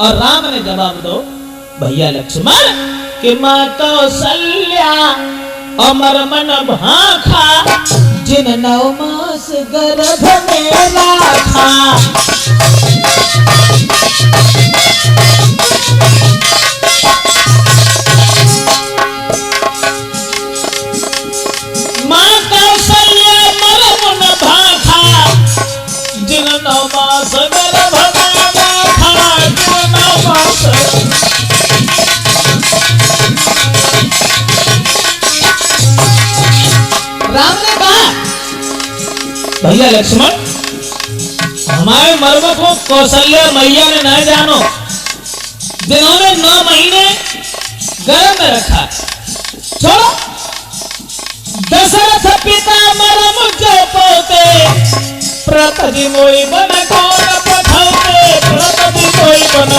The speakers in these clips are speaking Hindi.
और राम ने जवाब दो भैया लक्ष्मण कि माँ कौशल्या अमर मन भाखा जिन 9 मास गर्भ में राखा। माँ कौशल्या अमर मन भाखा जिन 9 मास गर्भ में राखा। जिन 9 मास राम ने कहा भैया लक्ष्मण हमारे मर्म को कौशल्या मैया ने न जानो जिन्होंने 9 महीने गर्भ में रखा। छोड़ो दशरथ पिता मरम जो पोते प्रपति मोई बन कौन पठाते प्रपति मोई बन।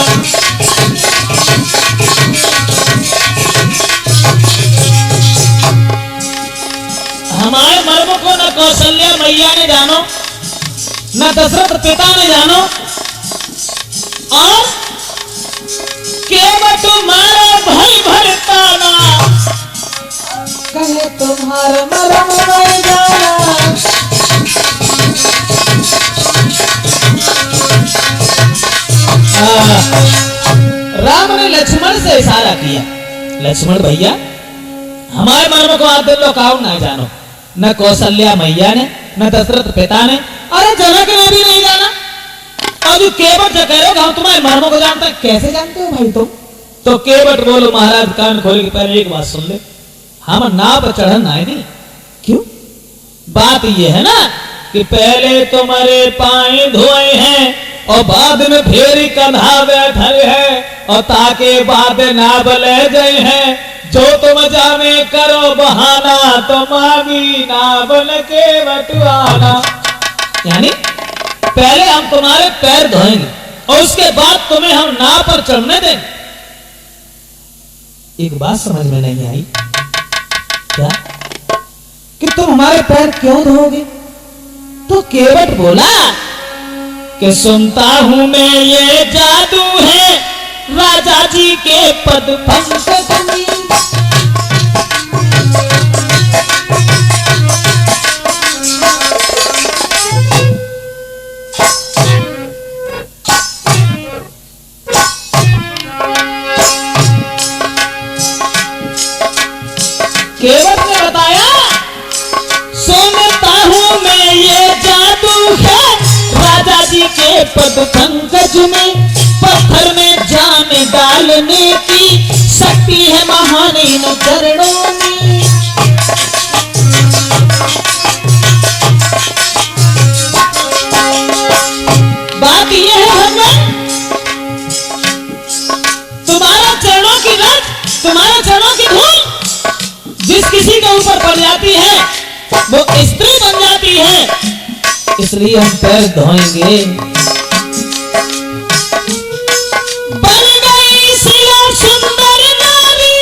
हमारे मर्म को न कौशल्या मैया ने जानो न दशरथ पिता ने जानो और केवल तुम्हारा भय भरताना कहे तुम्हारा मर्म नहीं जाना। राम ने लक्ष्मण से इशारा किया लक्ष्मण भैया हमारे मर्म को आप लोग काउन ना जानो न कौशल्या मैया ने न दशरथ पिता ने अरे जनक ने भी नहीं जाना। और जो केवट जो कह रहे हो हम तुम्हारे मर्मों को जानते कैसे जानते हो भाई तुम। तो केवट बोलो महाराज कान खोल के पहले एक बात सुन ले हम नाव पर चढ़न आए नहीं। क्यों बात ये है ना कि पहले तुम्हारे पाए धोए हैं और बाद में फेरी कंधा बैठे है और ताके बाद नाव ले गए हैं। जो तुम जाने करो बहाना तो मांगी ना बन के बटुआना। यानी पहले हम तुम्हारे पैर धोएंगे और उसके बाद तुम्हें हम नाव पर चढ़ने देंगे। एक बात समझ में नहीं आई क्या कि तुम हमारे पैर क्यों धोगे। तो केवट बोला कि सुनता हूं मैं ये जादू है राजा जी के पद पंकज में। केवट ने बताया सुनता हूं मैं ये जादू है राजा जी के पद पंकज में। पत्थर में जान डालने की शक्ति है महान इन चरणों में। बात यह है हमें तुम्हारा चरणों की रट तुम्हारे चरणों की धूल जिस किसी के ऊपर पड़ जाती है वो स्त्री बन जाती है। इसलिए हम पैर धोएंगे। बन गई शिला सुंदर नारी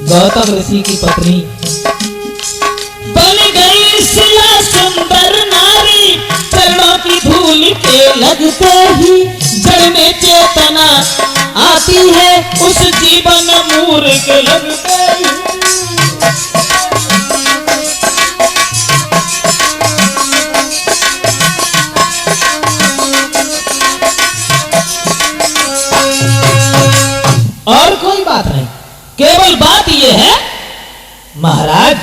गौतम ऋषि की पत्नी बन गई शिला सुंदर नारी। चरणों की धूल के लगते ही जड़ में चेतना आती है उस जीवन मूर्ख लगते ही। और कोई बात नहीं केवल बात यह है महाराज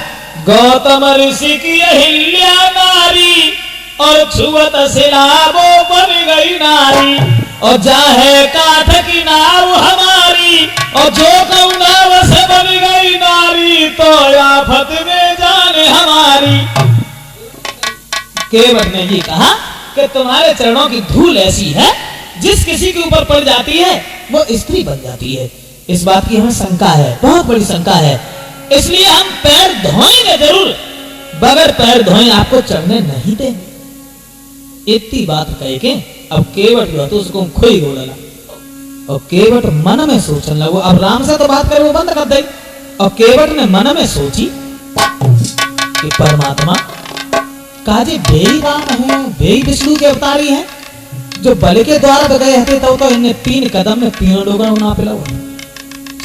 गौतम ऋषि की अहिल्या नारी और छुअत शिला वो बन गई नारी। और जाहे काठ की नाव हमारी और जो नाव से बन गई नारी तो आफत में जाने हमारी। केवट ने ये कहा कि तुम्हारे चरणों की धूल ऐसी है जिस किसी के ऊपर पड़ जाती है वो स्त्री बन जाती है। इस बात की हमें शंका है बहुत बड़ी शंका है। इसलिए हम पैर धोएंगे जरूर बगैर पैर धोए आपको चढ़ने नहीं देंगे। इतनी बात कह के अब केवट जो तो उसको खोई हो डाला और केवट मन में सोचने लगो। अब राम से तो बात करे वो बंद कर दे। और केवट ने मन में सोची कि परमात्मा काजे बेई राम है, बेई विष्णु के अवतारी हैं, जो बल के द्वार पे गए हते तो इन्हें 3 कदम में 3 लोगों ना पिला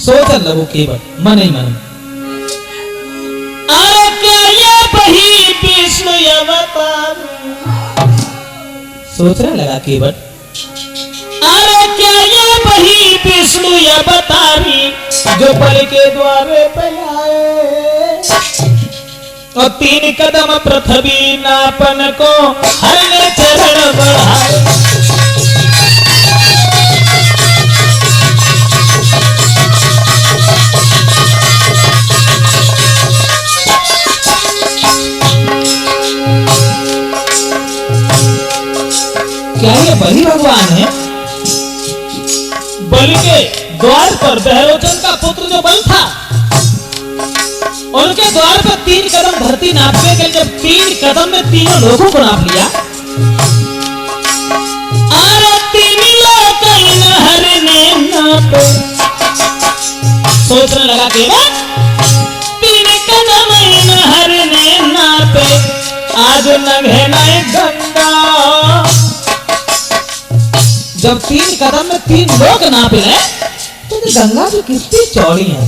सोचन लगो केवल मन ही मन। अरे क्या ये वही विष्णु अवतार, सोचने लगा केवल, अरे क्या ये वही विष्णु अवतारी जो बल के द्वारे पे आए और 3 कदम पृथ्वी नापन को हर ने चरण बढ़ाए। क्या ये वही भगवान है बलि के द्वार पर बहरोचन का पुत्र जो बल था, उनके द्वार पर 3 कदम धरती नापने के लिए जब 3 कदम में 3 लोगों को नाप लिया, अरे 3 लोग हर ने नापे, सोचने लगा कि 3 कदम हर ने नापे, आज नंगे नए गंगा, जब 3 कदम में 3 लोग नाप ले तो गंगा भी कितनी चौड़ी है।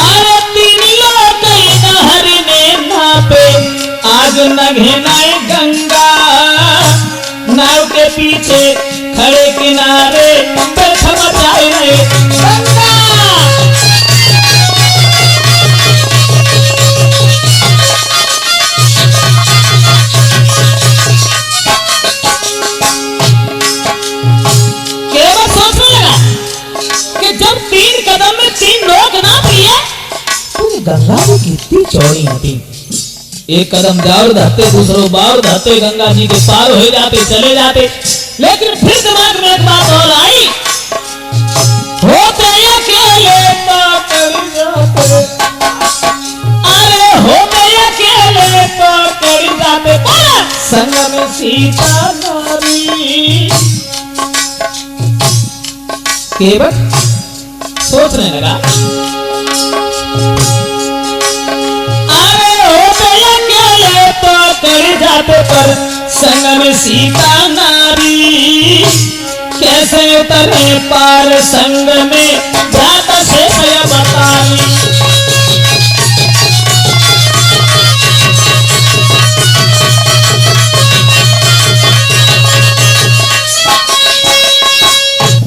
अरे 3 लोग हर ने नापे, आज नघेनाए गंगा, नाव के पीछे खड़े किनारे बैठा मचाए रहे गंगा। गंगा भी कितनी चौड़ी होती, एक कदम जाओ धरते, दूसरों बार धरते, गंगा जी के पार हो जाते, चले जाते। लेकिन फिर दिमाग में एक बात और आई, होते अकेले तो कर जाते, अरे होते अकेले तो कर जाते, संग में सीता नारी। केवल सोचने लगा, कर जाते पर संग में सीता नारी, कैसे उतरे पार संग में जाता से बताई।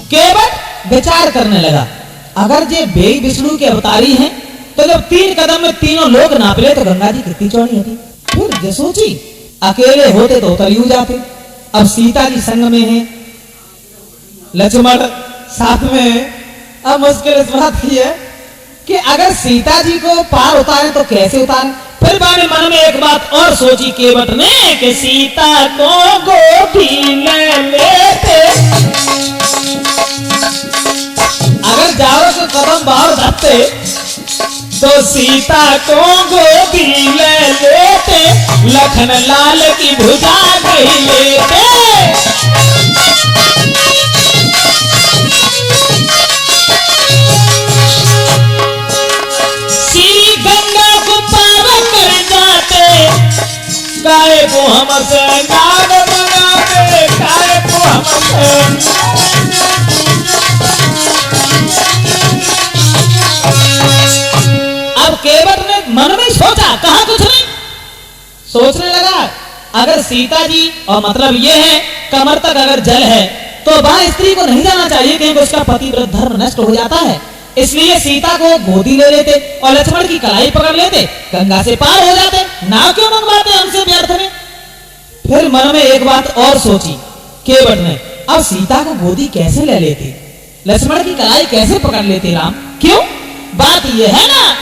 केवल विचार करने लगा, अगर ये बेई विष्णु के अवतारी हैं तो जब 3 कदम में 3 लोग नाप ले तो गंगा जी कितनी चौड़ी होती। फिर जो सोची, अकेले होते तो उतर यूं जाते, अब सीता जी संग में है, लक्ष्मण साथ में है। अब मुश्किल इस बात की है कि अगर सीता जी को पार उतारे तो कैसे उतारे। फिर बाने मन में एक बात और सोची केवट ने कि सीता को गोदी में लेते, अगर जाओ तो कदम बाहर धरते तो सीता को गोदी ले लेते, लखन लाल की भुजा नहीं लेते। श्री गंगा को पार कर जाते, काय को हमसे नाग मंगाते, काय को हमसे। केवट ने मन में सोचा, कहा कुछ नहीं, सोचने लगा अगर सीता जी, और मतलब ये है कमर तक अगर जल है तो वह स्त्री को नहीं जाना चाहिए क्योंकि उसका पतिव्रत धर्म नष्ट हो जाता है, इसलिए सीता को गोदी ले लेते और लक्ष्मण की कलाई पकड़ लेते, गंगा से पार हो जाते, नाव क्यों मंगवाते हमसे व्यर्थ में। फिर मन में एक बात और सोची केवट ने, अब सीता को गोदी कैसे ले लेते, लक्ष्मण की कलाई कैसे पकड़ लेते राम, क्यों, बात यह है ना